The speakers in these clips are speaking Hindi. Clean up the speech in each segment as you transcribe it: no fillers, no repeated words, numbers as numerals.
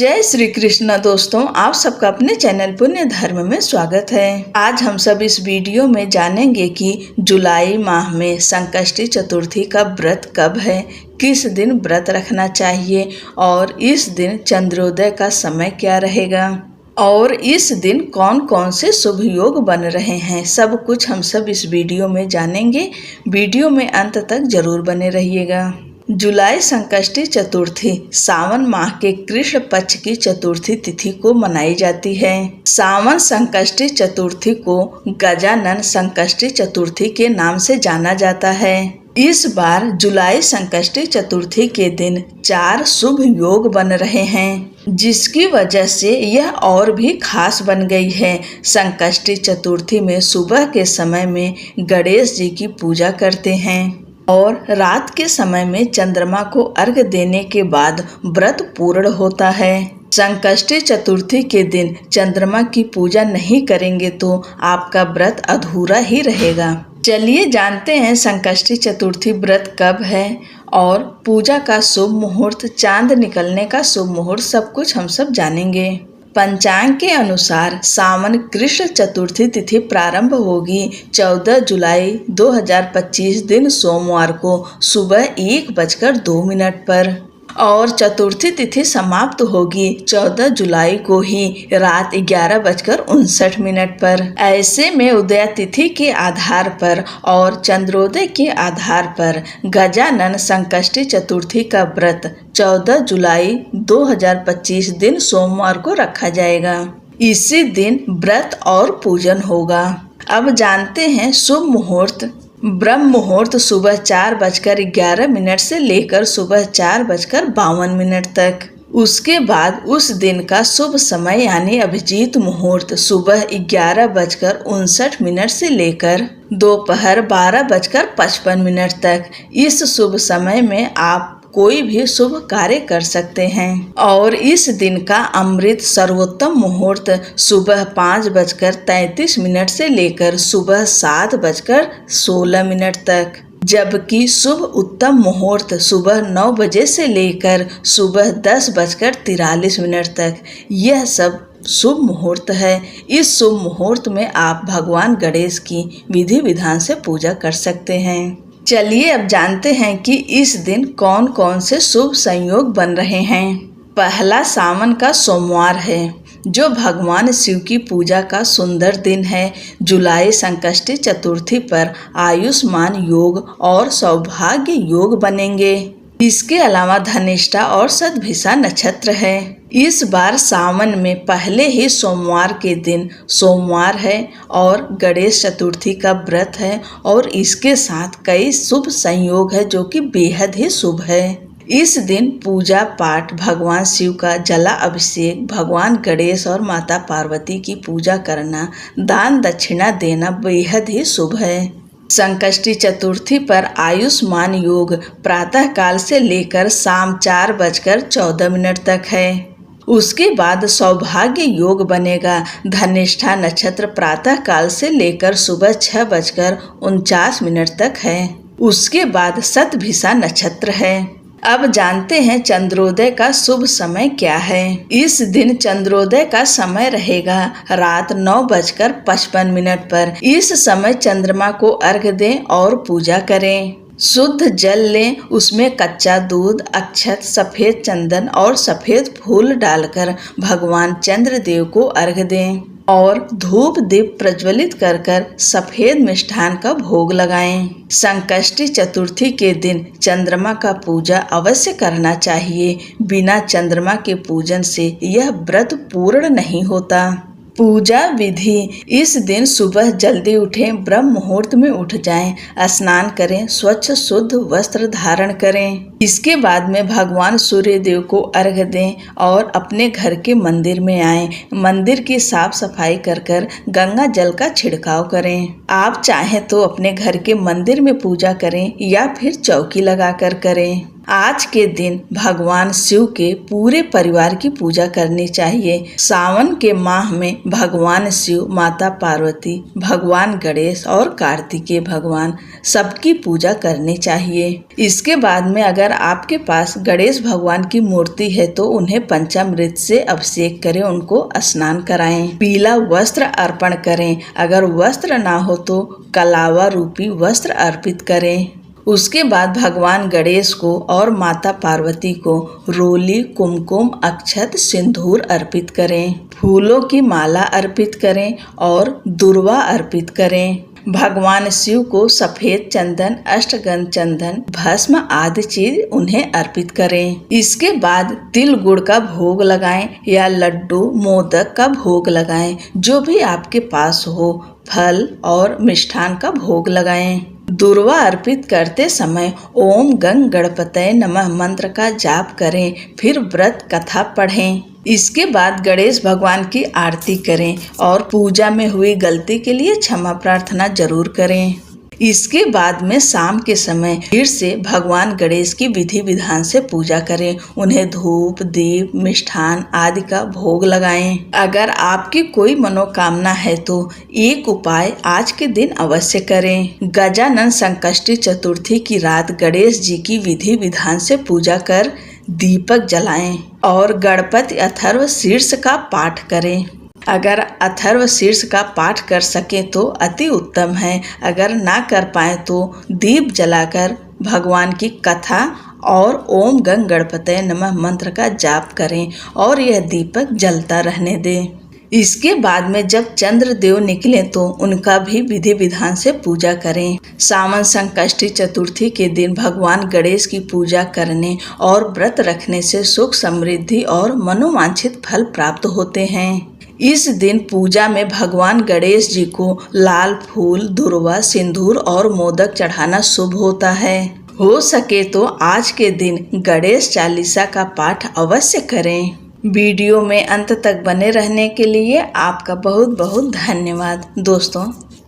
जय श्री कृष्ण दोस्तों, आप सबका अपने चैनल पुण्य धर्म में स्वागत है। आज हम सब इस वीडियो में जानेंगे कि जुलाई माह में संकष्टी चतुर्थी का व्रत कब है, किस दिन व्रत रखना चाहिए और इस दिन चंद्रोदय का समय क्या रहेगा और इस दिन कौन कौन से शुभ योग बन रहे हैं। सब कुछ हम सब इस वीडियो में जानेंगे। वीडियो में अंत तक जरूर बने रहिएगा। जुलाई संकष्टी चतुर्थी सावन माह के कृष्ण पक्ष की चतुर्थी तिथि को मनाई जाती है। सावन संकष्टी चतुर्थी को गजानन संकष्टी चतुर्थी के नाम से जाना जाता है। इस बार जुलाई संकष्टी चतुर्थी के दिन 4 शुभ योग बन रहे हैं, जिसकी वजह से यह और भी खास बन गई है। संकष्टी चतुर्थी में सुबह के समय में गणेश जी की पूजा करते हैं और रात के समय में चंद्रमा को अर्घ्य देने के बाद व्रत पूर्ण होता है। संकष्टी चतुर्थी के दिन चंद्रमा की पूजा नहीं करेंगे तो आपका व्रत अधूरा ही रहेगा। चलिए जानते हैं संकष्टी चतुर्थी व्रत कब है और पूजा का शुभ मुहूर्त, चांद निकलने का शुभ मुहूर्त, सब कुछ हम सब जानेंगे। पंचांग के अनुसार सावन कृष्ण चतुर्थी तिथि प्रारंभ होगी 14 जुलाई 2025 दिन सोमवार को सुबह 1:02 पर और चतुर्थी तिथि समाप्त होगी 14 जुलाई को ही रात 11:59 पर। ऐसे में उदय तिथि के आधार पर और चंद्रोदय के आधार पर गजानन संकष्टी चतुर्थी का व्रत 14 जुलाई 2025 दिन सोमवार को रखा जाएगा। इसी दिन व्रत और पूजन होगा। अब जानते हैं शुभ मुहूर्त। ब्रह्म मुहूर्त सुबह 4:11 से लेकर सुबह 4:52 तक। उसके बाद उस दिन का शुभ समय यानी अभिजीत मुहूर्त सुबह 11:59 से लेकर दोपहर 12:55 तक। इस शुभ समय में आप कोई भी शुभ कार्य कर सकते हैं और इस दिन का अमृत सर्वोत्तम मुहूर्त सुबह 5:33 से लेकर सुबह 7:16 तक, जबकि शुभ उत्तम मुहूर्त सुबह 9 बजे से लेकर सुबह 10:43 तक। यह सब शुभ मुहूर्त है। इस शुभ मुहूर्त में आप भगवान गणेश की विधि विधान से पूजा कर सकते हैं। चलिए अब जानते हैं कि इस दिन कौन कौन से शुभ संयोग बन रहे हैं। पहला सावन का सोमवार है, जो भगवान शिव की पूजा का सुंदर दिन है। जुलाई संकष्टी चतुर्थी पर आयुष्मान योग और सौभाग्य योग बनेंगे। इसके अलावा धनिष्ठा और सदभिषा नक्षत्र है। इस बार सावन में पहले ही सोमवार के दिन सोमवार है और गणेश चतुर्थी का व्रत है और इसके साथ कई शुभ संयोग है जो कि बेहद ही शुभ है। इस दिन पूजा पाठ, भगवान शिव का जला अभिषेक, भगवान गणेश और माता पार्वती की पूजा करना, दान दक्षिणा देना बेहद ही शुभ है। संकष्टी चतुर्थी पर आयुष्मान योग प्रातः काल से लेकर शाम 4:14 तक है। उसके बाद सौभाग्य योग बनेगा। धनिष्ठा नक्षत्र प्रातः काल से लेकर सुबह 6:49 तक है। उसके बाद सतभिषा नक्षत्र है। अब जानते हैं चंद्रोदय का शुभ समय क्या है। इस दिन चंद्रोदय का समय रहेगा रात 9:55 पर। इस समय चंद्रमा को अर्घ्य दें और पूजा करें। शुद्ध जल लें, उसमें कच्चा दूध, अक्षत, सफेद चंदन और सफेद फूल डालकर भगवान चंद्रदेव को अर्घ्य दें और धूप दीप प्रज्वलित कर कर सफेद मिष्ठान का भोग लगाएं। संकष्टी चतुर्थी के दिन चंद्रमा का पूजा अवश्य करना चाहिए। बिना चंद्रमा के पूजन से यह व्रत पूर्ण नहीं होता। पूजा विधि। इस दिन सुबह जल्दी उठें, ब्रह्म मुहूर्त में उठ जाएं, स्नान करें, स्वच्छ शुद्ध वस्त्र धारण करें। इसके बाद में भगवान सूर्य देव को अर्घ्य दें और अपने घर के मंदिर में आएं। मंदिर की साफ सफाई कर कर गंगा जल का छिड़काव करें। आप चाहें तो अपने घर के मंदिर में पूजा करें या फिर चौकी लगाकर करें। आज के दिन भगवान शिव के पूरे परिवार की पूजा करनी चाहिए। सावन के माह में भगवान शिव, माता पार्वती, भगवान गणेश और कार्तिकेय भगवान सबकी पूजा करनी चाहिए। इसके बाद में अगर आपके पास गणेश भगवान की मूर्ति है तो उन्हें पंचामृत से अभिषेक करें, उनको स्नान कराएं, पीला वस्त्र अर्पण करें। अगर वस्त्र ना हो तो कलावा रूपी वस्त्र अर्पित करें। उसके बाद भगवान गणेश को और माता पार्वती को रोली, कुमकुम, अक्षत, सिंदूर अर्पित करें, फूलों की माला अर्पित करें और दुर्वा अर्पित करें। भगवान शिव को सफेद चंदन, अष्टगंध चंदन, भस्म आदि चीज उन्हें अर्पित करें। इसके बाद तिल गुड़ का भोग लगाएं या लड्डू, मोदक का भोग लगाएं, जो भी आपके पास हो। फल और मिष्ठान का भोग लगाएं। दुर्वा अर्पित करते समय ओम गंग गणपतये नमः मंत्र का जाप करें, फिर व्रत कथा पढ़ें। इसके बाद गणेश भगवान की आरती करें और पूजा में हुई गलती के लिए क्षमा प्रार्थना जरूर करें। इसके बाद में शाम के समय फिर से भगवान गणेश की विधि विधान से पूजा करें, उन्हें धूप, दीप, मिष्ठान आदि का भोग लगाएं। अगर आपकी कोई मनोकामना है तो एक उपाय आज के दिन अवश्य करें। गजानन संकष्टी चतुर्थी की रात गणेश जी की विधि विधान से पूजा कर दीपक जलाएं और गणपति अथर्व शीर्ष का पाठ करें। अगर अथर्व शीर्ष का पाठ कर सके तो अति उत्तम है। अगर ना कर पाए तो दीप जलाकर भगवान की कथा और ओम गंग गणपतये नमः मंत्र का जाप करें और यह दीपक जलता रहने दें। इसके बाद में जब चंद्र देव निकले तो उनका भी विधि विधान से पूजा करें। सावन संकष्टी चतुर्थी के दिन भगवान गणेश की पूजा करने और व्रत रखने से सुख, समृद्धि और मनोवांछित फल प्राप्त होते हैं। इस दिन पूजा में भगवान गणेश जी को लाल फूल, दुर्वा, सिंदूर और मोदक चढ़ाना शुभ होता है। हो सके तो आज के दिन गणेश चालीसा का पाठ अवश्य करें। वीडियो में अंत तक बने रहने के लिए आपका बहुत बहुत धन्यवाद। दोस्तों,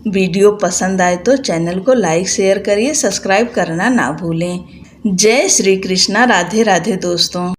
वीडियो पसंद आए तो चैनल को लाइक, शेयर करिए, सब्सक्राइब करना ना भूलें। जय श्री कृष्णा, राधे राधे दोस्तों।